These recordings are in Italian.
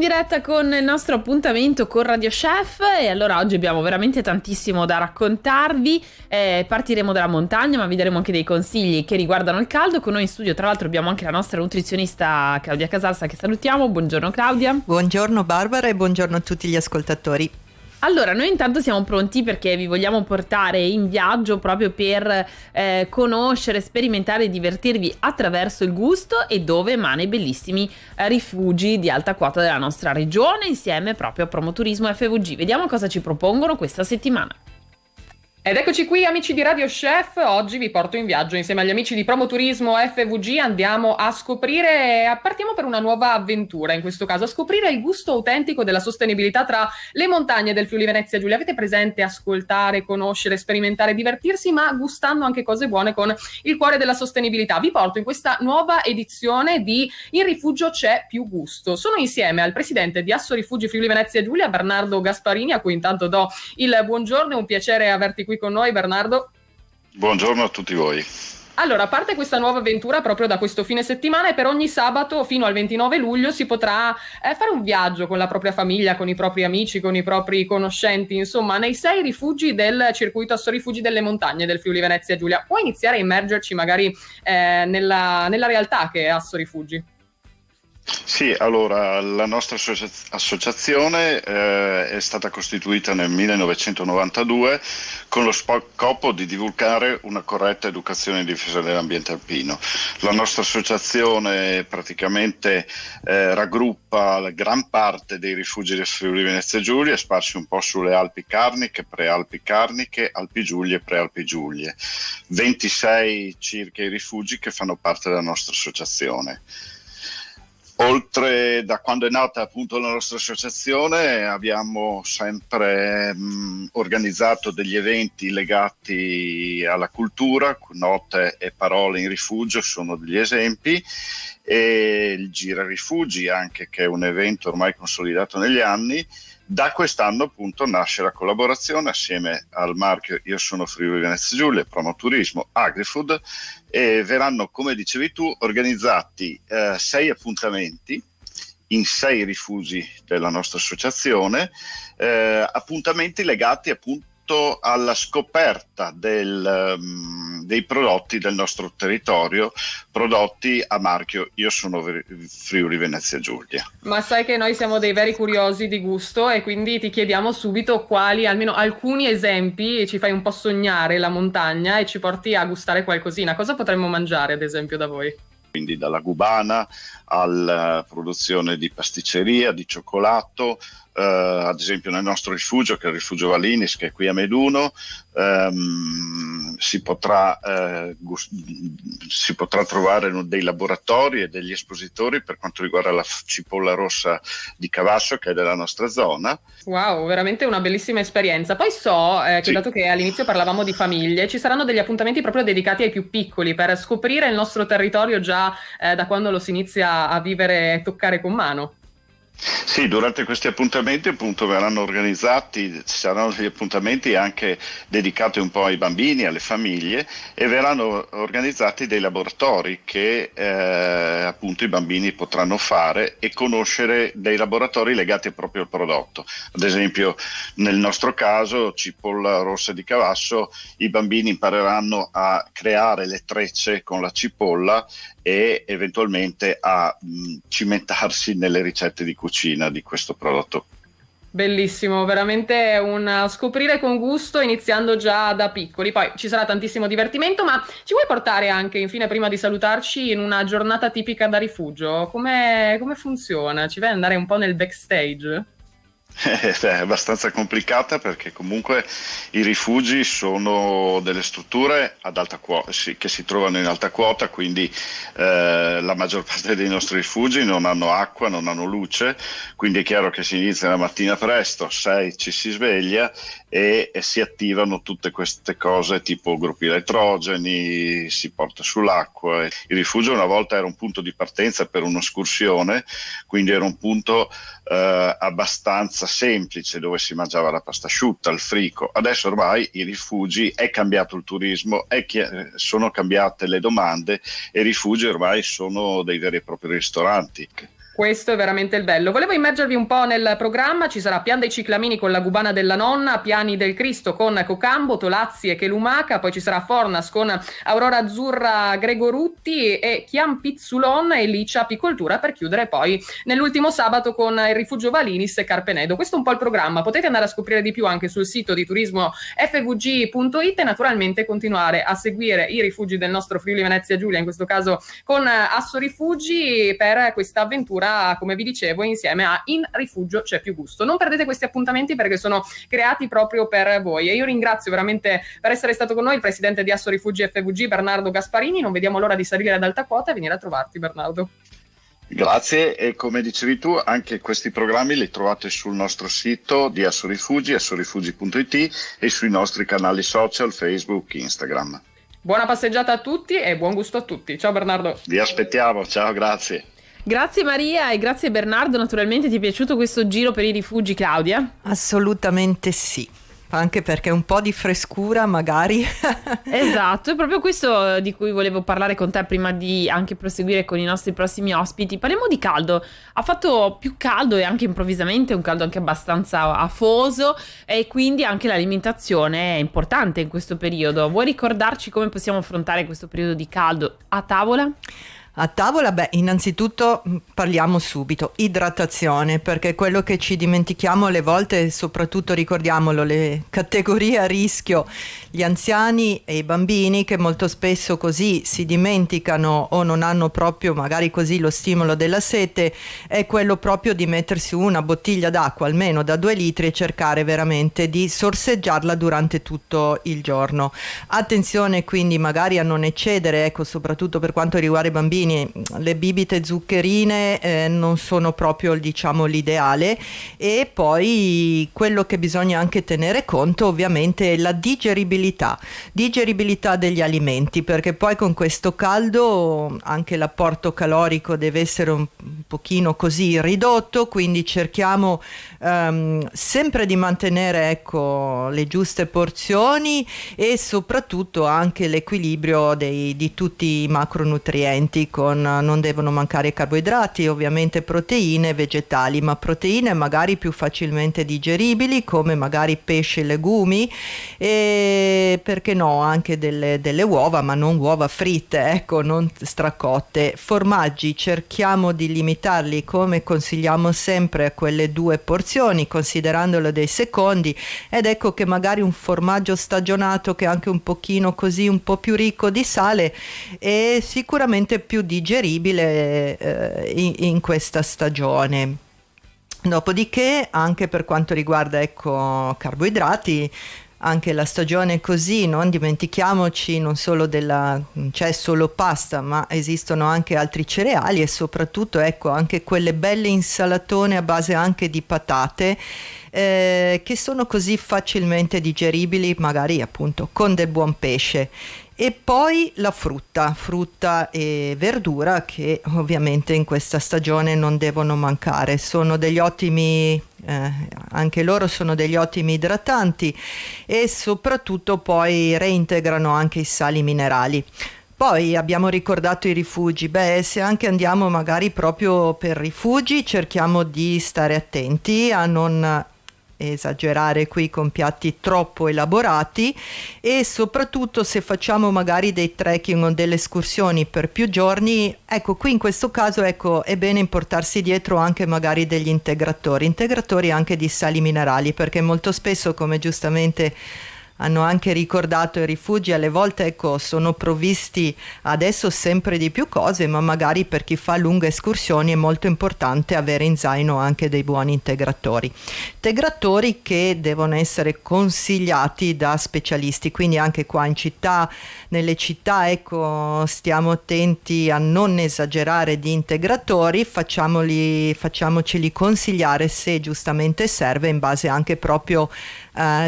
In diretta con il nostro appuntamento con Radio Chef e allora oggi abbiamo veramente tantissimo da raccontarvi. Partiremo dalla montagna, ma vi daremo anche dei consigli che riguardano il caldo. Con noi in studio tra l'altro abbiamo anche la nostra nutrizionista Claudia Casalsa, che salutiamo. Buongiorno Claudia. Buongiorno Barbara e buongiorno a tutti gli ascoltatori. Allora, noi intanto siamo pronti perché vi vogliamo portare in viaggio proprio per conoscere, sperimentare e divertirvi attraverso il gusto e dove, ma nei bellissimi rifugi di alta quota della nostra regione, insieme proprio a Promoturismo FVG. Vediamo cosa ci propongono questa settimana. Ed eccoci qui amici di Radio Chef, oggi vi porto in viaggio insieme agli amici di Promoturismo FVG, andiamo a scoprire, partiamo per una nuova avventura, in questo caso a scoprire il gusto autentico della sostenibilità tra le montagne del Friuli Venezia Giulia. Avete presente ascoltare, conoscere, sperimentare, divertirsi, ma gustando anche cose buone con il cuore della sostenibilità? Vi porto in questa nuova edizione di In Rifugio c'è più gusto. Sono insieme al presidente di Asso Rifugi Friuli Venezia Giulia, Bernardo Gasparini, a cui intanto do il buongiorno, è un piacere averti qui con noi, Bernardo. Buongiorno a tutti voi. Allora, parte questa nuova avventura proprio da questo fine settimana e per ogni sabato fino al 29 luglio si potrà fare un viaggio con la propria famiglia, con i propri amici, con i propri conoscenti, insomma, nei 6 rifugi del circuito Asso Rifugi delle montagne del Friuli Venezia Giulia. Puoi iniziare a immergerci magari nella realtà che è Asso Rifugi? Sì, allora la nostra associazione è stata costituita nel 1992 con lo scopo di divulgare una corretta educazione in difesa dell'ambiente alpino. La nostra associazione praticamente raggruppa la gran parte dei rifugi del Friuli Venezia Giulia, sparsi un po' sulle Alpi Carniche, Prealpi Carniche, Alpi Giulie e Prealpi Giulie. 26 circa i rifugi che fanno parte della nostra associazione. Oltre, da quando è nata appunto la nostra associazione, abbiamo sempre organizzato degli eventi legati alla cultura, note e parole in rifugio sono degli esempi, e il Gira Rifugi anche, che è un evento ormai consolidato negli anni. Da quest'anno appunto nasce la collaborazione assieme al marchio Io sono Friuli Venezia Giulia, Promoturismo, Agrifood, e verranno, come dicevi tu, organizzati 6 appuntamenti in 6 rifugi della nostra associazione, appuntamenti legati appunto alla scoperta dei prodotti del nostro territorio, prodotti a marchio Io sono Friuli Venezia Giulia. Ma sai che noi siamo dei veri curiosi di gusto e quindi ti chiediamo subito quali, almeno alcuni esempi, ci fai un po' sognare la montagna e ci porti a gustare qualcosina. Cosa potremmo mangiare ad esempio da voi? Quindi dalla gubana alla produzione di pasticceria, di cioccolato, ad esempio nel nostro rifugio, che è il rifugio Valinis, che è qui a Meduno, si potrà trovare dei laboratori e degli espositori per quanto riguarda la cipolla rossa di Cavasso, che è della nostra zona. Wow, veramente una bellissima esperienza. Poi so che Sì. dato che all'inizio parlavamo di famiglie, ci saranno degli appuntamenti proprio dedicati ai più piccoli per scoprire il nostro territorio già da quando lo si inizia a vivere e toccare con mano. Sì, durante questi appuntamenti appunto verranno organizzati, ci saranno degli appuntamenti anche dedicati un po' ai bambini, alle famiglie, e verranno organizzati dei laboratori che appunto i bambini potranno fare e conoscere, dei laboratori legati proprio al prodotto. Ad esempio nel nostro caso, cipolla rossa di Cavasso, i bambini impareranno a creare le trecce con la cipolla e eventualmente a cimentarsi nelle ricette di cucina di questo prodotto. Bellissimo, veramente un scoprire con gusto iniziando già da piccoli. Poi ci sarà tantissimo divertimento, ma ci vuoi portare anche, infine, prima di salutarci, in una giornata tipica da rifugio? Come funziona? Ci vai ad andare un po' nel backstage? È abbastanza complicata, perché comunque i rifugi sono delle strutture ad alta quota, che si trovano in alta quota, quindi la maggior parte dei nostri rifugi non hanno acqua, non hanno luce, quindi è chiaro che si inizia la mattina presto, 6 ci si sveglia e si attivano tutte queste cose tipo gruppi elettrogeni, si porta sull'acqua. Il rifugio una volta era un punto di partenza per un'escursione, quindi era un punto abbastanza semplice, dove si mangiava la pasta asciutta, il frico. Adesso ormai i rifugi, è cambiato il turismo, sono cambiate le domande, e i rifugi ormai sono dei veri e propri ristoranti. Questo è veramente il bello. Volevo immergervi un po' nel programma. Ci sarà Pian dei Ciclamini con la Gubana della Nonna, Piani del Cristo con Cocambo, Tolazzi e Chelumaca, poi ci sarà Fornas con Aurora Azzurra Gregorutti e Chiam Pizzulon e Licia Apicoltura, per chiudere poi nell'ultimo sabato con il Rifugio Valinis e Carpenedo. Questo è un po' il programma. Potete andare a scoprire di più anche sul sito di turismo fvg.it e naturalmente continuare a seguire i rifugi del nostro Friuli Venezia Giulia, in questo caso con Asso Rifugi, per questa avventura, come vi dicevo, insieme a In Rifugio c'è più gusto. Non perdete questi appuntamenti perché sono creati proprio per voi, e io ringrazio veramente per essere stato con noi il presidente di Asso Rifugi FVG, Bernardo Gasparini. Non vediamo l'ora di salire ad alta quota e venire a trovarti, Bernardo. Grazie, e come dicevi tu, anche questi programmi li trovate sul nostro sito di Asso Rifugi, assorifugi.it, e sui nostri canali social Facebook, Instagram. Buona passeggiata a tutti e buon gusto a tutti. Ciao Bernardo. Vi aspettiamo, ciao, grazie. Grazie Maria e grazie Bernardo. Naturalmente ti è piaciuto questo giro per i rifugi, Claudia? Assolutamente sì, anche perché un po' di frescura magari. Esatto, è proprio questo di cui volevo parlare con te prima di anche proseguire con i nostri prossimi ospiti. Parliamo di caldo. Ha fatto più caldo e anche improvvisamente un caldo anche abbastanza afoso, e quindi anche l'alimentazione è importante in questo periodo. Vuoi ricordarci come possiamo affrontare questo periodo di caldo a tavola? A tavola, innanzitutto parliamo subito, idratazione, perché quello che ci dimentichiamo alle volte, soprattutto ricordiamolo, le categorie a rischio, gli anziani e i bambini, che molto spesso così si dimenticano o non hanno proprio magari così lo stimolo della sete, è quello proprio di mettersi una bottiglia d'acqua almeno da 2 litri e cercare veramente di sorseggiarla durante tutto il giorno. Attenzione quindi magari a non eccedere, ecco, soprattutto per quanto riguarda i bambini, le bibite zuccherine non sono proprio, diciamo, l'ideale. E poi quello che bisogna anche tenere conto ovviamente è la digeribilità degli alimenti, perché poi con questo caldo anche l'apporto calorico deve essere un pochino così ridotto, quindi cerchiamo sempre di mantenere, ecco, le giuste porzioni e soprattutto anche l'equilibrio di tutti i macronutrienti. Non devono mancare carboidrati, ovviamente proteine vegetali, ma proteine magari più facilmente digeribili, come magari pesce e legumi, e perché no anche delle uova, ma non uova fritte, ecco, non stracotte. Formaggi cerchiamo di limitarli, come consigliamo sempre, a quelle 2 porzioni, considerandolo dei secondi. Ed ecco che magari un formaggio stagionato, che è anche un pochino così, un po' più ricco di sale, è sicuramente più digeribile in questa stagione. Dopodiché anche per quanto riguarda, ecco, carboidrati, anche la stagione è così, non dimentichiamoci, non solo c'è solo pasta, ma esistono anche altri cereali, e soprattutto, ecco, anche quelle belle insalatone a base anche di patate, che sono così facilmente digeribili, magari appunto con del buon pesce. E poi la frutta e verdura, che ovviamente in questa stagione non devono mancare. Sono degli ottimi, anche loro sono degli ottimi idratanti, e soprattutto poi reintegrano anche i sali minerali. Poi abbiamo ricordato i rifugi. Se anche andiamo magari proprio per rifugi, cerchiamo di stare attenti a non esagerare qui con piatti troppo elaborati, e soprattutto se facciamo magari dei trekking o delle escursioni per più giorni, ecco, qui in questo caso, ecco, è bene portarsi dietro anche magari degli integratori anche di sali minerali, perché molto spesso, come giustamente hanno anche ricordato i rifugi, alle volte, ecco, sono provvisti adesso sempre di più cose, ma magari per chi fa lunghe escursioni è molto importante avere in zaino anche dei buoni integratori che devono essere consigliati da specialisti. Quindi anche qua in città, nelle città, ecco, stiamo attenti a non esagerare di integratori, facciamoceli consigliare se giustamente serve, in base anche proprio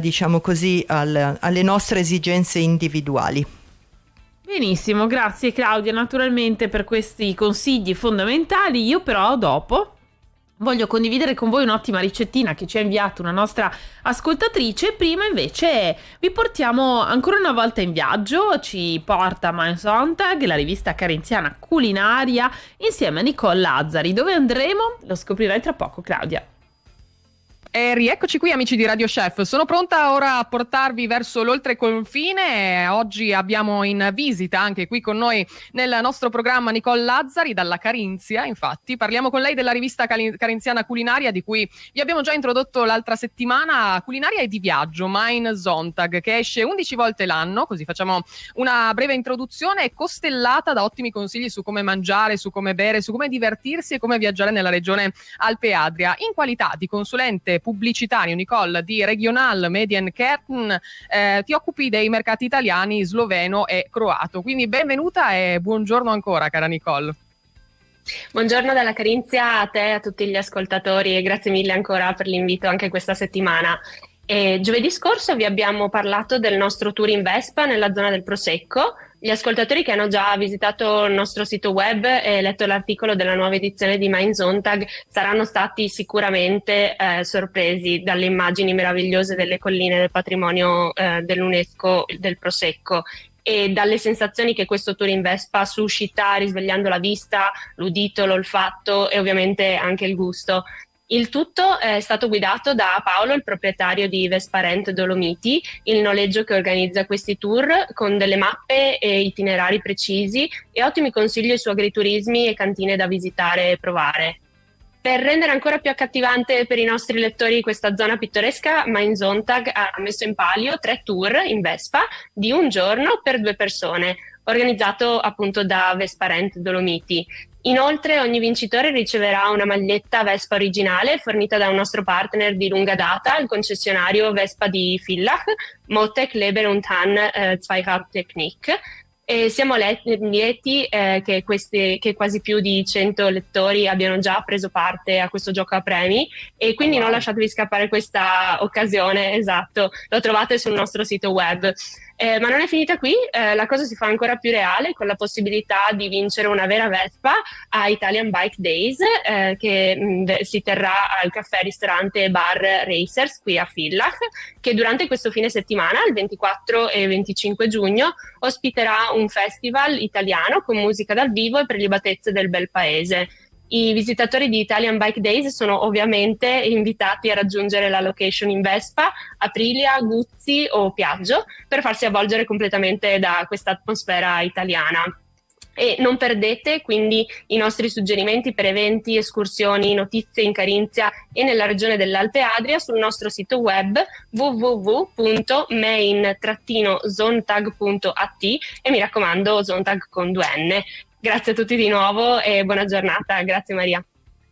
diciamo così alle nostre esigenze individuali. Benissimo, grazie Claudia naturalmente per questi consigli fondamentali. Io però dopo voglio condividere con voi un'ottima ricettina che ci ha inviato una nostra ascoltatrice. Prima invece vi portiamo ancora una volta in viaggio, ci porta Mein Sonntag, la rivista carinziana culinaria, insieme a Nicole Lazzari. Dove andremo? Lo scoprirai tra poco, Claudia. E rieccoci qui, amici di Radio Chef. Sono pronta ora a portarvi verso l'oltreconfine. Oggi abbiamo in visita anche qui con noi nel nostro programma Nicole Lazzari dalla Carinzia. Infatti parliamo con lei della rivista carinziana culinaria, di cui vi abbiamo già introdotto l'altra settimana, culinaria e di viaggio, Mein Sonntag, che esce 11 volte l'anno. Così facciamo una breve introduzione costellata da ottimi consigli su come mangiare, su come bere, su come divertirsi e come viaggiare nella regione Alpe Adria. In qualità di consulente pubblicitario, Nicole, di Regional Medienketen, ti occupi dei mercati italiani, sloveno e croato. Quindi benvenuta e buongiorno ancora, cara Nicole. Buongiorno dalla Carinzia a te e a tutti gli ascoltatori e grazie mille ancora per l'invito anche questa settimana. Giovedì scorso vi abbiamo parlato del nostro tour in Vespa nella zona del Prosecco. Gli ascoltatori che hanno già visitato il nostro sito web e letto l'articolo della nuova edizione di Mein Sonntag saranno stati sicuramente sorpresi dalle immagini meravigliose delle colline del patrimonio dell'UNESCO del Prosecco e dalle sensazioni che questo tour in Vespa suscita, risvegliando la vista, l'udito, l'olfatto e ovviamente anche il gusto. Il tutto è stato guidato da Paolo, il proprietario di Vesparent Dolomiti, il noleggio che organizza questi tour, con delle mappe e itinerari precisi e ottimi consigli su agriturismi e cantine da visitare e provare. Per rendere ancora più accattivante per i nostri lettori questa zona pittoresca, Mein Sonntag ha messo in palio 3 tour in Vespa di un giorno per 2 persone, organizzato appunto da Vesparent Dolomiti. Inoltre ogni vincitore riceverà una maglietta Vespa originale fornita da un nostro partner di lunga data, il concessionario Vespa di Villach, Motec Leber und Hahn Zweiradtechnik. E siamo lieti che quasi più di 100 lettori abbiano già preso parte a questo gioco a premi e quindi non lasciatevi scappare questa occasione, esatto, lo trovate sul nostro sito web. Ma non è finita qui, la cosa si fa ancora più reale con la possibilità di vincere una vera Vespa a Italian Bike Days che si terrà al caffè, ristorante e bar Racers qui a Villach, che durante questo fine settimana, il 24 e 25 giugno, ospiterà un festival italiano con musica dal vivo e prelibatezze del bel paese. I visitatori di Italian Bike Days sono ovviamente invitati a raggiungere la location in Vespa, Aprilia, Guzzi o Piaggio per farsi avvolgere completamente da questa atmosfera italiana. E non perdete quindi i nostri suggerimenti per eventi, escursioni, notizie in Carinzia e nella regione dell'Alpe Adria sul nostro sito web www.mein-sontag.at e mi raccomando Sonntag con 2N. Grazie a tutti di nuovo e buona giornata. Grazie Maria.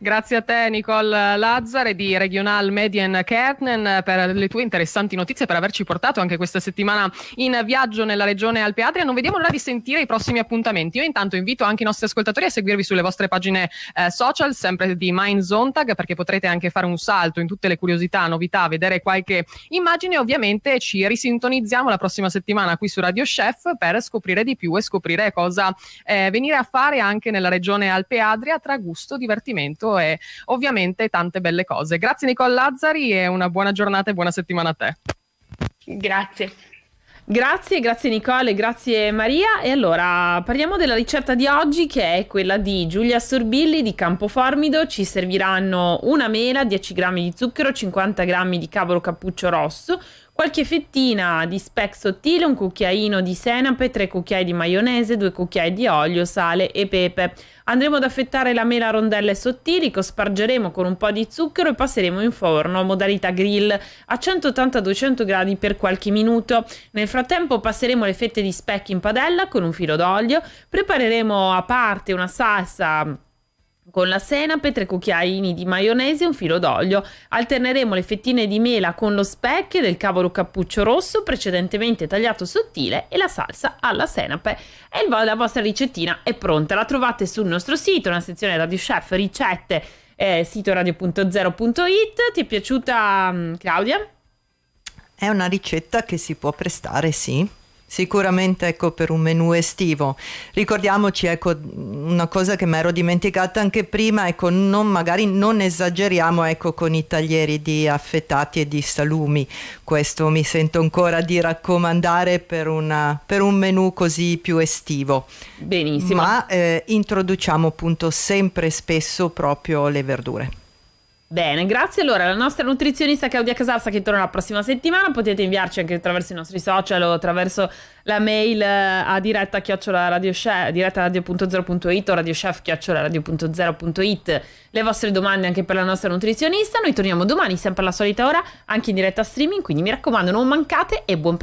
Grazie a te Nicole Lazzari di Regional Medienketen per le tue interessanti notizie, per averci portato anche questa settimana in viaggio nella regione Alpe Adria. Non vediamo l'ora di sentire i prossimi appuntamenti. Io intanto invito anche i nostri ascoltatori a seguirvi sulle vostre pagine social, sempre di Mein Sonntag, perché potrete anche fare un salto in tutte le curiosità, novità, vedere qualche immagine. Ovviamente ci risintonizziamo la prossima settimana qui su Radio Chef per scoprire di più e scoprire cosa venire a fare anche nella regione Alpe Adria, tra gusto, divertimento e ovviamente tante belle cose. Grazie Nicole Lazzari e una buona giornata e buona settimana a te. Grazie. Grazie Nicole, grazie Maria. E allora parliamo della ricetta di oggi, che è quella di Giulia Sorbilli di Campoformido. Ci serviranno una mela, 10 grammi di zucchero, 50 grammi di cavolo cappuccio rosso, qualche fettina di speck sottile, un cucchiaino di senape, 3 cucchiai di maionese, 2 cucchiai di olio, sale e pepe. Andremo ad affettare la mela a rondelle sottili, cospargeremo con un po' di zucchero e passeremo in forno, modalità grill, a 180-200 gradi per qualche minuto. Nel frattempo passeremo le fette di speck in padella con un filo d'olio, prepareremo a parte una salsa con la senape, 3 cucchiaini di maionese e un filo d'olio. Alterneremo le fettine di mela con lo speck del cavolo cappuccio rosso precedentemente tagliato sottile e la salsa alla senape. E la vostra ricettina è pronta. La trovate sul nostro sito, nella sezione Radio Chef ricette, sito radio.0.it. Ti è piaciuta, Claudia? È una ricetta che si può prestare, sì, Sicuramente, ecco, per un menù estivo. Ricordiamoci, ecco, una cosa che mi ero dimenticata anche prima, ecco, magari non esageriamo, ecco, con i taglieri di affettati e di salumi. Questo mi sento ancora di raccomandare per un menù così più estivo. Benissimo. Ma introduciamo appunto sempre e spesso proprio le verdure. Bene, grazie. Allora, la nostra nutrizionista Claudia Casassa che torna la prossima settimana. Potete inviarci anche attraverso i nostri social o attraverso la mail a diretta@radio.0.it o radiochef@radio.0.it le vostre domande anche per la nostra nutrizionista. Noi torniamo domani sempre alla solita ora, anche in diretta streaming, quindi mi raccomando non mancate e buon